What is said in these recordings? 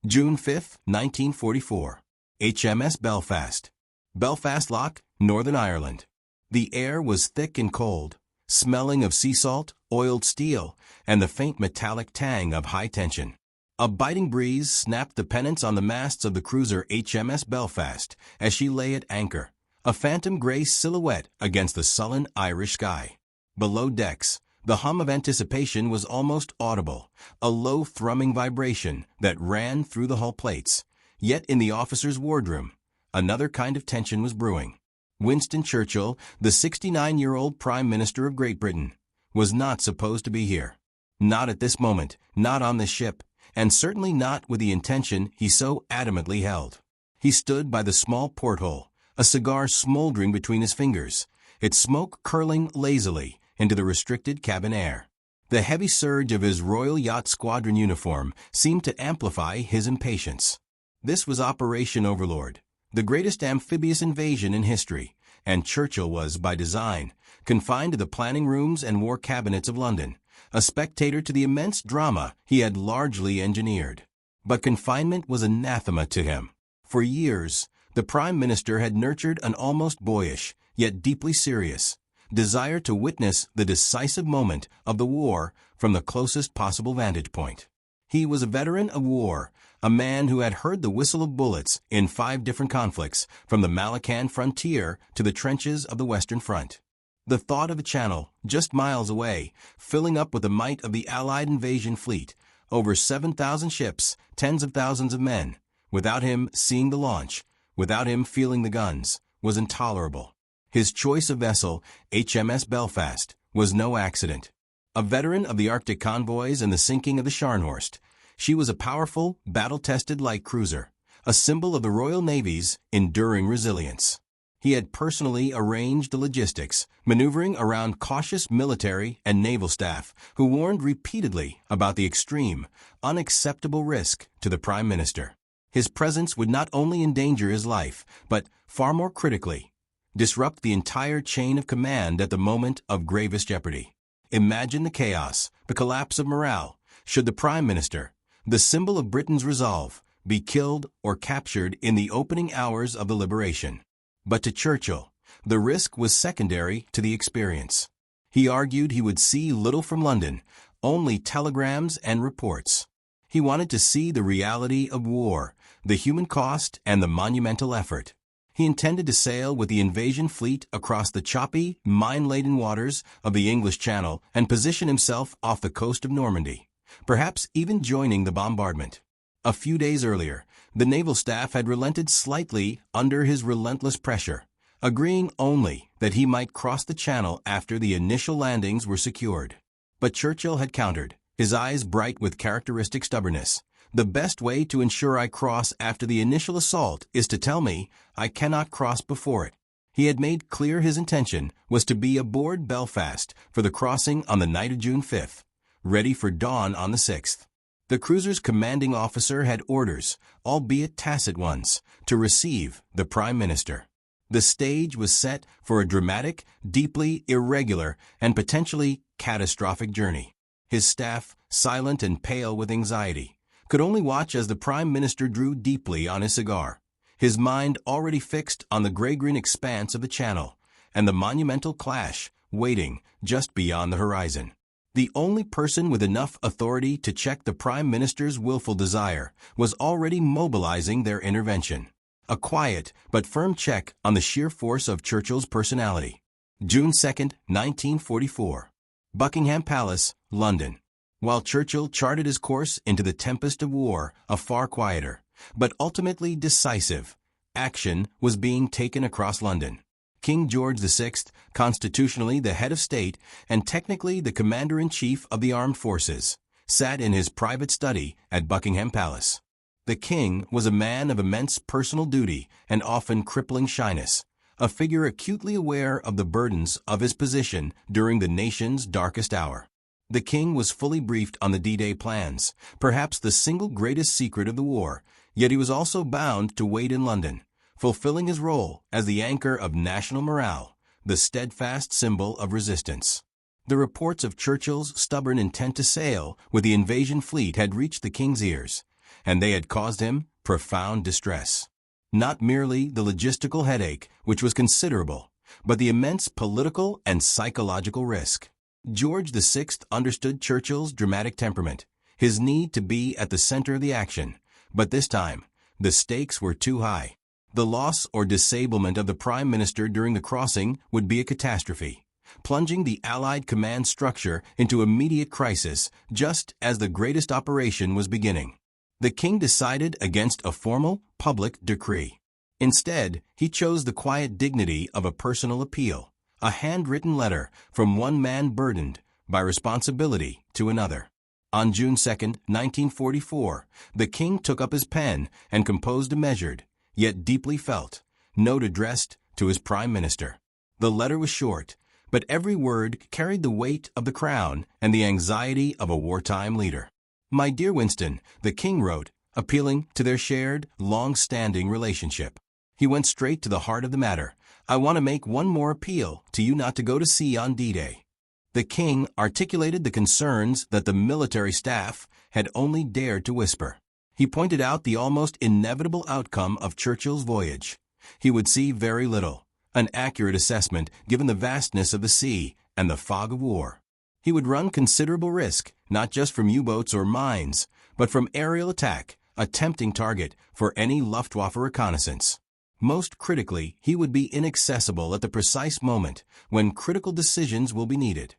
June 5, 1944. HMS Belfast. Belfast Lock, Northern Ireland. The air was thick and cold, smelling of sea salt, oiled steel, and the faint metallic tang of high tension. A biting breeze snapped the pennants on the masts of the cruiser HMS Belfast as she lay at anchor, a phantom gray silhouette against the sullen Irish sky. Below decks, the hum of anticipation was almost audible, a low thrumming vibration that ran through the hull plates. Yet in the officers' wardroom, another kind of tension was brewing. Winston Churchill, the 69-year-old Prime Minister of Great Britain, was not supposed to be here. Not at this moment, not on this ship, and certainly not with the intention he so adamantly held. He stood by the small porthole, a cigar smoldering between his fingers, its smoke curling lazily into the restricted cabin air. The heavy surge of his Royal Yacht Squadron uniform seemed to amplify his impatience. This was Operation Overlord, the greatest amphibious invasion in history, and Churchill was, by design, confined to the planning rooms and war cabinets of London, a spectator to the immense drama he had largely engineered. But confinement was anathema to him. For years, the Prime Minister had nurtured an almost boyish, yet deeply serious, desire to witness the decisive moment of the war from the closest possible vantage point. He was a veteran of war, a man who had heard the whistle of bullets in 5 different conflicts, from the Malacan frontier to the trenches of the Western Front. The thought of a channel, just miles away, filling up with the might of the Allied invasion fleet, over 7,000 ships, tens of thousands of men, without him seeing the launch, without him feeling the guns, was intolerable. His choice of vessel, HMS Belfast, was no accident. A veteran of the Arctic convoys and the sinking of the Scharnhorst, she was a powerful, battle-tested light cruiser, a symbol of the Royal Navy's enduring resilience. He had personally arranged the logistics, maneuvering around cautious military and naval staff who warned repeatedly about the extreme, unacceptable risk to the Prime Minister. His presence would not only endanger his life, but, far more critically, disrupt the entire chain of command at the moment of gravest jeopardy. Imagine the chaos, the collapse of morale, should the Prime Minister, the symbol of Britain's resolve, be killed or captured in the opening hours of the liberation. But to Churchill, the risk was secondary to the experience. He argued he would see little from London, only telegrams and reports. He wanted to see the reality of war, the human cost and the monumental effort. He intended to sail with the invasion fleet across the choppy, mine-laden waters of the English Channel and position himself off the coast of Normandy, perhaps even joining the bombardment. A few days earlier, the naval staff had relented slightly under his relentless pressure, agreeing only that he might cross the Channel after the initial landings were secured. But Churchill had countered, his eyes bright with characteristic stubbornness. The best way to ensure I cross after the initial assault is to tell me I cannot cross before it. He had made clear his intention was to be aboard Belfast for the crossing on the night of June 5th, ready for dawn on the 6th. The cruiser's commanding officer had orders, albeit tacit ones, to receive the Prime Minister. The stage was set for a dramatic, deeply irregular, and potentially catastrophic journey. His staff, silent and pale with anxiety, could only watch as the Prime Minister drew deeply on his cigar, his mind already fixed on the gray-green expanse of the Channel and the monumental clash waiting just beyond the horizon. The only person with enough authority to check the Prime Minister's willful desire was already mobilizing their intervention. A quiet but firm check on the sheer force of Churchill's personality. June 2, 1944. Buckingham Palace, London. While Churchill charted his course into the tempest of war, a far quieter, but ultimately decisive, action was being taken across London. King George VI, constitutionally the head of state and technically the commander-in-chief of the armed forces, sat in his private study at Buckingham Palace. The king was a man of immense personal duty and often crippling shyness, a figure acutely aware of the burdens of his position during the nation's darkest hour. The king was fully briefed on the D-Day plans, perhaps the single greatest secret of the war, yet he was also bound to wait in London, fulfilling his role as the anchor of national morale, the steadfast symbol of resistance. The reports of Churchill's stubborn intent to sail with the invasion fleet had reached the king's ears, and they had caused him profound distress. Not merely the logistical headache, which was considerable, but the immense political and psychological risk. George VI understood Churchill's dramatic temperament, his need to be at the center of the action, but this time, the stakes were too high. The loss or disablement of the Prime Minister during the crossing would be a catastrophe, plunging the Allied command structure into immediate crisis just as the greatest operation was beginning. The king decided against a formal, public decree. Instead, he chose the quiet dignity of a personal appeal, a handwritten letter from one man burdened by responsibility to another. On June 2, 1944, the king took up his pen and composed a measured, yet deeply felt, note addressed to his Prime Minister. The letter was short, but every word carried the weight of the crown and the anxiety of a wartime leader. "My dear Winston," the king wrote, appealing to their shared, long-standing relationship. He went straight to the heart of the matter. "I want to make one more appeal to you not to go to sea on D-Day." The king articulated the concerns that the military staff had only dared to whisper. He pointed out the almost inevitable outcome of Churchill's voyage. He would see very little, an accurate assessment given the vastness of the sea and the fog of war. He would run considerable risk, not just from U-boats or mines, but from aerial attack, a tempting target for any Luftwaffe reconnaissance. Most critically, he would be inaccessible at the precise moment when critical decisions will be needed.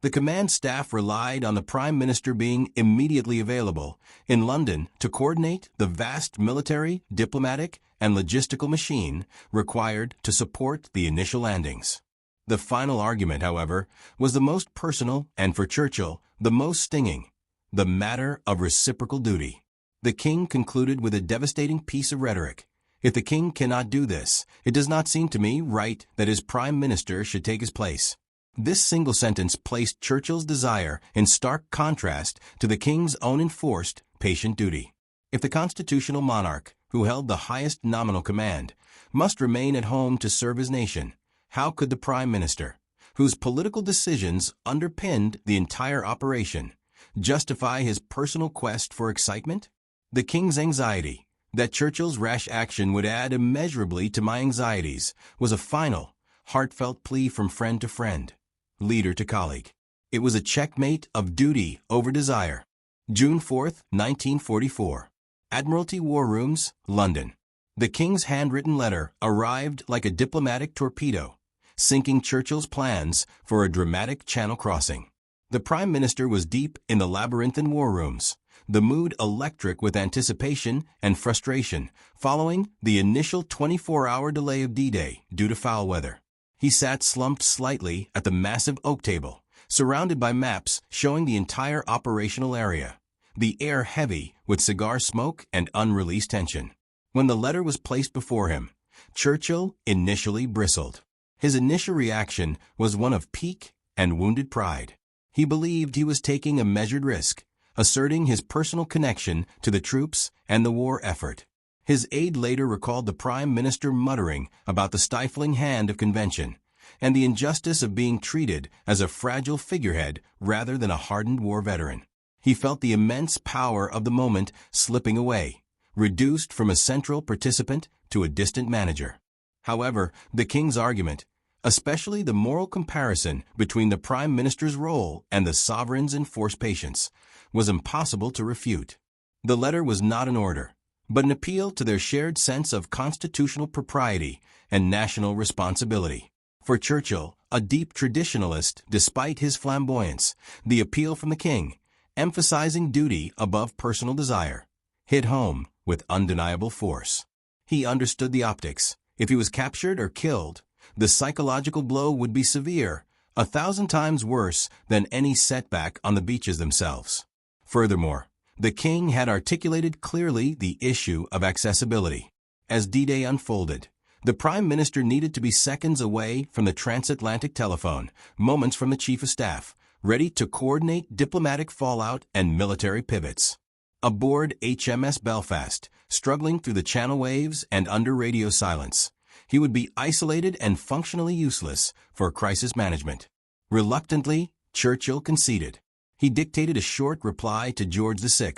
The command staff relied on the Prime Minister being immediately available in London to coordinate the vast military, diplomatic, and logistical machine required to support the initial landings. The final argument, however, was the most personal and, for Churchill, the most stinging: the matter of reciprocal duty. The king concluded with a devastating piece of rhetoric. "If the king cannot do this, it does not seem to me right that his Prime Minister should take his place." This single sentence placed Churchill's desire in stark contrast to the king's own enforced, patient duty. If the constitutional monarch, who held the highest nominal command, must remain at home to serve his nation, how could the Prime Minister, whose political decisions underpinned the entire operation, justify his personal quest for excitement? The king's anxiety that Churchill's rash action would add immeasurably to my anxieties was a final, heartfelt plea from friend to friend, leader to colleague. It was a checkmate of duty over desire. June 4, 1944. Admiralty War Rooms, London. The king's handwritten letter arrived like a diplomatic torpedo, sinking Churchill's plans for a dramatic Channel crossing. The Prime Minister was deep in the labyrinthine war rooms, the mood electric with anticipation and frustration following the initial 24-hour delay of D-Day due to foul weather. He sat slumped slightly at the massive oak table, surrounded by maps showing the entire operational area, the air heavy with cigar smoke and unreleased tension. When the letter was placed before him, Churchill initially bristled. His initial reaction was one of pique and wounded pride. He believed he was taking a measured risk, asserting his personal connection to the troops and the war effort. His aide later recalled the Prime Minister muttering about the stifling hand of convention and the injustice of being treated as a fragile figurehead rather than a hardened war veteran. He felt the immense power of the moment slipping away, reduced from a central participant to a distant manager. However, the king's argument, especially the moral comparison between the Prime Minister's role and the sovereign's enforced patience, was impossible to refute. The letter was not an order, but an appeal to their shared sense of constitutional propriety and national responsibility. For Churchill, a deep traditionalist despite his flamboyance, the appeal from the king, emphasizing duty above personal desire, hit home with undeniable force. He understood the optics. If he was captured or killed, the psychological blow would be severe, 1,000 times worse than any setback on the beaches themselves. Furthermore, the king had articulated clearly the issue of accessibility. As D-Day unfolded, the Prime Minister needed to be seconds away from the transatlantic telephone, moments from the Chief of Staff, ready to coordinate diplomatic fallout and military pivots. Aboard HMS Belfast, struggling through the Channel waves and under radio silence, he would be isolated and functionally useless for crisis management. Reluctantly, Churchill conceded. He dictated a short reply to George VI,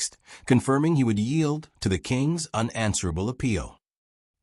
confirming he would yield to the king's unanswerable appeal.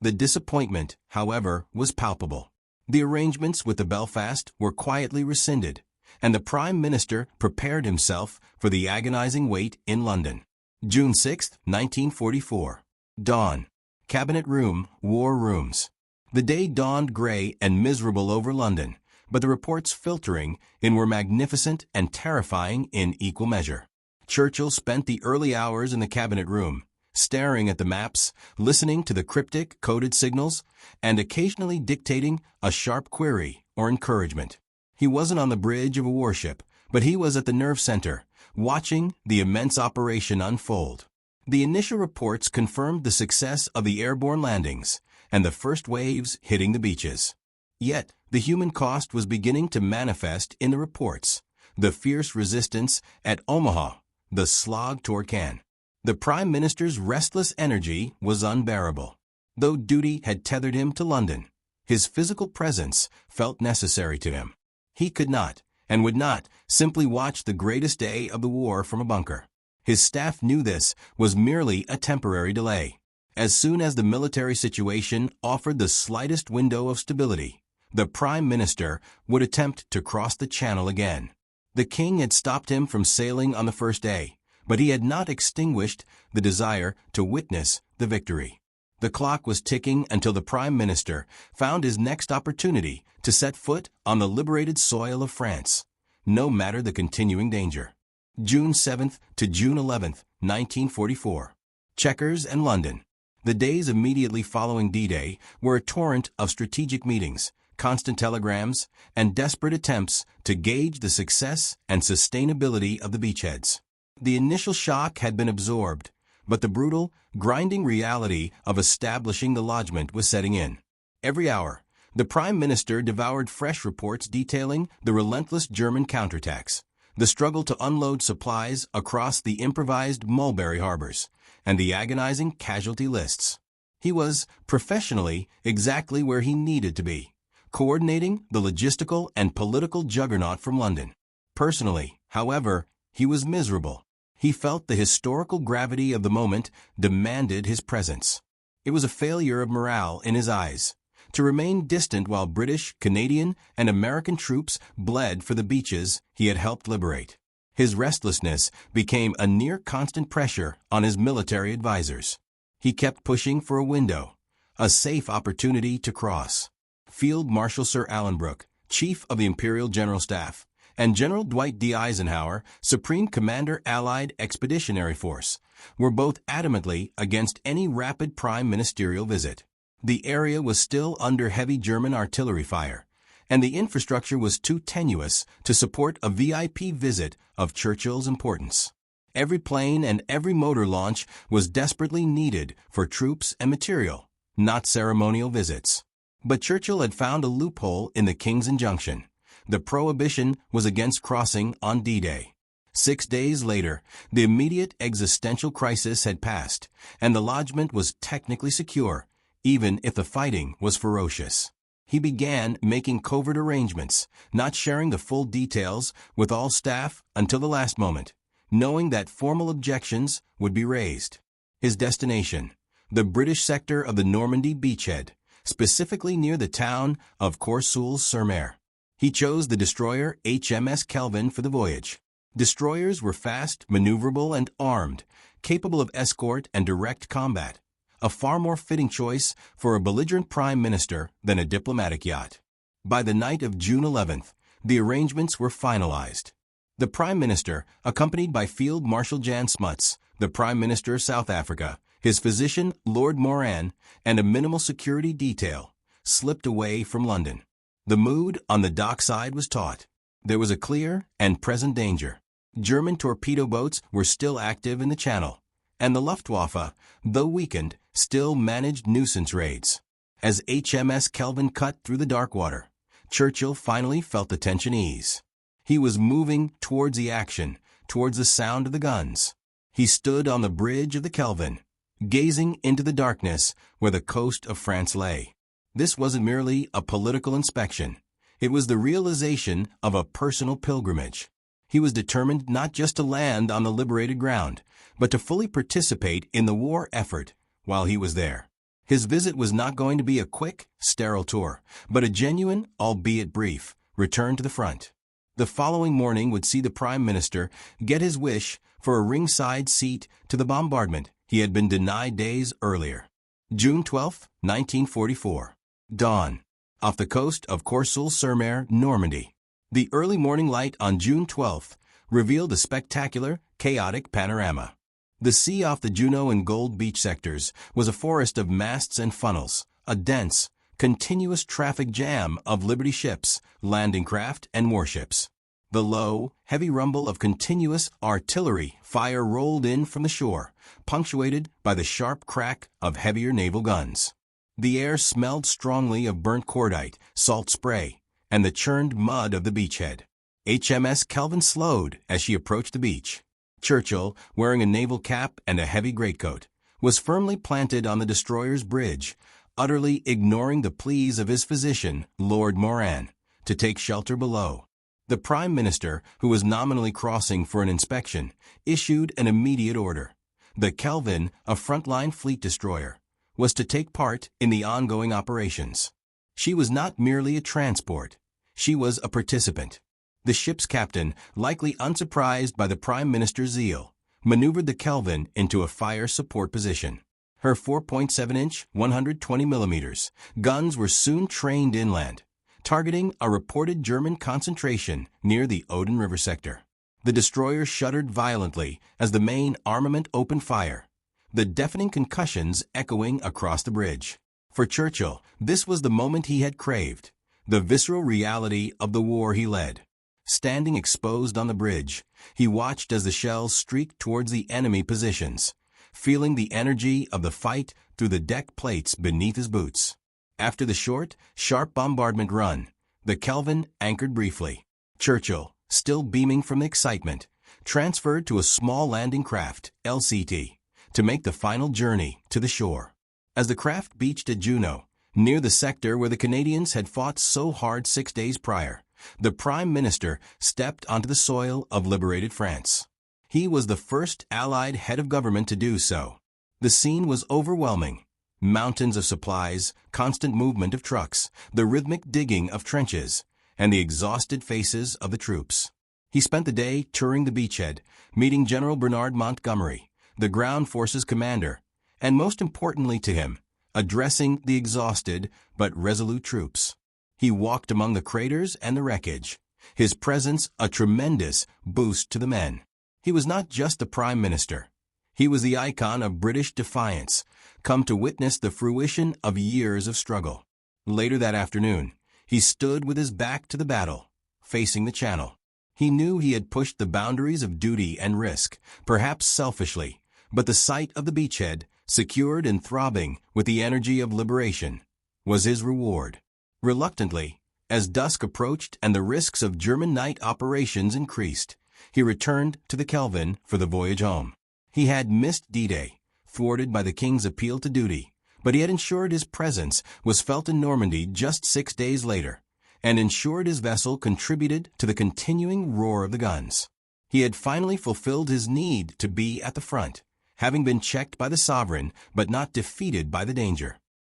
The disappointment, however, was palpable. The arrangements with the Belfast were quietly rescinded, and the Prime Minister prepared himself for the agonizing wait in London. June 6, 1944. Dawn. Cabinet Room, War Rooms. The day dawned gray and miserable over London, but the reports filtering in were magnificent and terrifying in equal measure. Churchill spent the early hours in the Cabinet Room, staring at the maps, listening to the cryptic coded signals, and occasionally dictating a sharp query or encouragement. He wasn't on the bridge of a warship, but he was at the nerve center, watching the immense operation unfold. The initial reports confirmed the success of the airborne landings and the first waves hitting the beaches. Yet, the human cost was beginning to manifest in the reports. The fierce resistance at Omaha, the slog toward Cannes. The Prime Minister's restless energy was unbearable. Though duty had tethered him to London, his physical presence felt necessary to him. He could not, and would not, simply watch the greatest day of the war from a bunker. His staff knew this was merely a temporary delay. As soon as the military situation offered the slightest window of stability, the Prime Minister would attempt to cross the Channel again. The King had stopped him from sailing on the first day, but he had not extinguished the desire to witness the victory. The clock was ticking until the Prime Minister found his next opportunity to set foot on the liberated soil of France, no matter the continuing danger. June 7th to June 11th, 1944. Chequers and London. The days immediately following D-Day were a torrent of strategic meetings, constant telegrams, and desperate attempts to gauge the success and sustainability of the beachheads. The initial shock had been absorbed, but the brutal, grinding reality of establishing the lodgment was setting in. Every hour, the Prime Minister devoured fresh reports detailing the relentless German counterattacks, the struggle to unload supplies across the improvised Mulberry harbors, and the agonizing casualty lists. He was, professionally, exactly where he needed to be, coordinating the logistical and political juggernaut from London. Personally, however, he was miserable. He felt the historical gravity of the moment demanded his presence. It was a failure of morale in his eyes to remain distant while British, Canadian, and American troops bled for the beaches he had helped liberate. His restlessness became a near-constant pressure on his military advisors. He kept pushing for a window, a safe opportunity to cross. Field Marshal Sir Alan Brooke, Chief of the Imperial General Staff, and General Dwight D. Eisenhower, Supreme Commander Allied Expeditionary Force, were both adamantly against any rapid prime ministerial visit. The area was still under heavy German artillery fire, and the infrastructure was too tenuous to support a VIP visit of Churchill's importance. Every plane and every motor launch was desperately needed for troops and material, not ceremonial visits. But Churchill had found a loophole in the King's injunction. The prohibition was against crossing on D-Day. 6 days later, the immediate existential crisis had passed, and the lodgment was technically secure, even if the fighting was ferocious. He began making covert arrangements, not sharing the full details with all staff until the last moment, knowing that formal objections would be raised. His destination, the British sector of the Normandy beachhead, specifically near the town of Courseulles-sur-Mer. He chose the destroyer HMS Kelvin for the voyage. Destroyers were fast, maneuverable, and armed, capable of escort and direct combat, a far more fitting choice for a belligerent prime minister than a diplomatic yacht. By the night of June 11th, the arrangements were finalized. The Prime Minister, accompanied by Field Marshal Jan Smuts, the Prime Minister of South Africa, his physician Lord Moran, and a minimal security detail, slipped away from London. The mood on the dockside was taut. There was a clear and present danger. German torpedo boats were still active in the Channel, and the Luftwaffe, though weakened, still managed nuisance raids. As HMS Kelvin cut through the dark water, Churchill finally felt the tension ease. He was moving towards the action, towards the sound of the guns. He stood on the bridge of the Kelvin, gazing into the darkness where the coast of France lay. This wasn't merely a political inspection. It was the realization of a personal pilgrimage. He was determined not just to land on the liberated ground, but to fully participate in the war effort while he was there. His visit was not going to be a quick, sterile tour, but a genuine, albeit brief, return to the front. The following morning would see the Prime Minister get his wish for a ringside seat to the bombardment he had been denied days earlier. June 12, 1944. Dawn. Off the coast of Courseulles-sur-Mer, Normandy. The early morning light on June 12th revealed a spectacular, chaotic panorama. The sea off the Juno and Gold Beach sectors was a forest of masts and funnels, a dense, continuous traffic jam of Liberty ships, landing craft, and warships. The low, heavy rumble of continuous artillery fire rolled in from the shore, punctuated by the sharp crack of heavier naval guns. The air smelled strongly of burnt cordite, salt spray, and the churned mud of the beachhead. HMS Kelvin slowed as she approached the beach. Churchill, wearing a naval cap and a heavy greatcoat, was firmly planted on the destroyer's bridge, utterly ignoring the pleas of his physician, Lord Moran, to take shelter below. The Prime Minister, who was nominally crossing for an inspection, issued an immediate order. The Kelvin, a frontline fleet destroyer, was to take part in the ongoing operations. She was not merely a transport. She was a participant. The ship's captain, likely unsurprised by the Prime Minister's zeal, maneuvered the Kelvin into a fire support position. Her 4.7-inch, 120 mm guns were soon trained inland, targeting a reported German concentration near the Odin River sector. The destroyer shuddered violently as the main armament opened fire, the deafening concussions echoing across the bridge. For Churchill, this was the moment he had craved, the visceral reality of the war he led. Standing exposed on the bridge, he watched as the shells streaked towards the enemy positions, feeling the energy of the fight through the deck plates beneath his boots. After the short, sharp bombardment run, the Kelvin anchored briefly. Churchill, still beaming from excitement, transferred to a small landing craft, LCT, to make the final journey to the shore. As the craft beached at Juno, near the sector where the Canadians had fought so hard 6 days prior, the Prime Minister stepped onto the soil of liberated France. He was the first Allied head of government to do so. The scene was overwhelming. Mountains of supplies, constant movement of trucks, the rhythmic digging of trenches, and the exhausted faces of the troops. He spent the day touring the beachhead, meeting General Bernard Montgomery, the ground forces commander, and most importantly to him, addressing the exhausted but resolute troops. He walked among the craters and the wreckage, his presence a tremendous boost to the men. He was not just the Prime Minister. He was the icon of British defiance, come to witness the fruition of years of struggle. Later that afternoon, he stood with his back to the battle, facing the Channel. He knew he had pushed the boundaries of duty and risk, perhaps selfishly, but the sight of the beachhead, secured and throbbing with the energy of liberation, was his reward. Reluctantly, as dusk approached and the risks of German night operations increased, he returned to the Kelvin for the voyage home. He had missed D-Day, thwarted by the King's appeal to duty, but he had ensured his presence was felt in Normandy just 6 days later, and ensured his vessel contributed to the continuing roar of the guns. He had finally fulfilled his need to be at the front, having been checked by the sovereign but not defeated by the danger.